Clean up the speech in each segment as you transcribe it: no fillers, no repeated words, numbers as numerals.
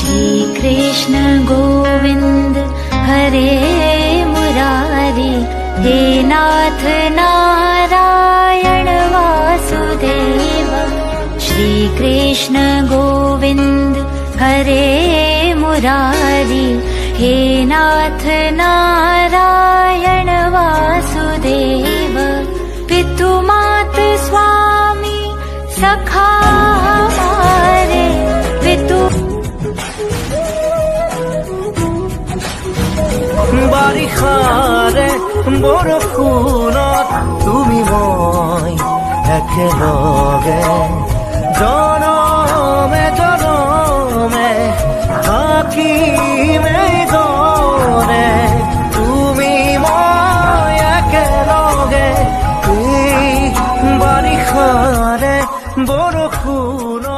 श्री कृष्ण गोविंद हरे मुरारी, हे नाथ नारायण वासुदेव। श्री कृष्ण गोविंद हरे मुरारी, हे नाथ नारायण वासुदेव। पितु मात स्वामी सखा हमारे, पितु বাৰিষাৰে বৰষুণত তুমি মই একেলগে জনমে জনমে থাকিম এইদৰে, তুমি মই একেলগে এই বাৰিষাৰে বৰষুণত।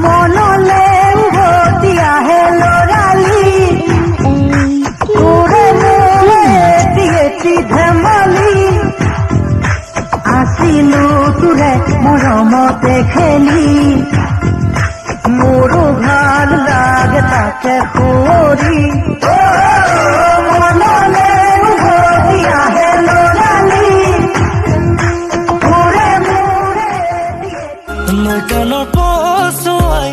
মনলে উভতি আহে লৰালি, ধেমালি আছিলো তোৰে মৰমতে খেলি, মোৰো ভাল লাগে তাকে কৰি। মনলে উভতি আহে লৰালি, মোৰে মোৰে মই কাণৰ পচুৱাই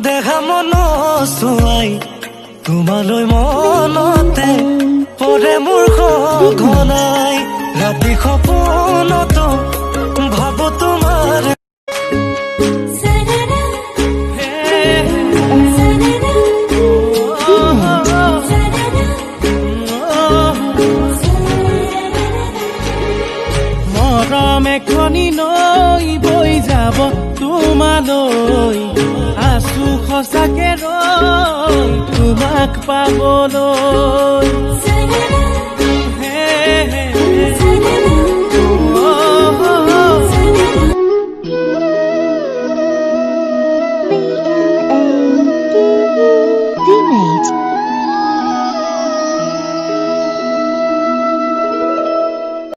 দেখা মন চুৱাই, তোমালৈ মনতে পৰে মোৰ ঘনাই। ৰাতি সপোনতো ভাবো তোমাৰ, মৰম এখনি নৈ বৈ যাব তোমালৈ, আছো সঁচাকে ৰৈ তোমাক পাবলৈ।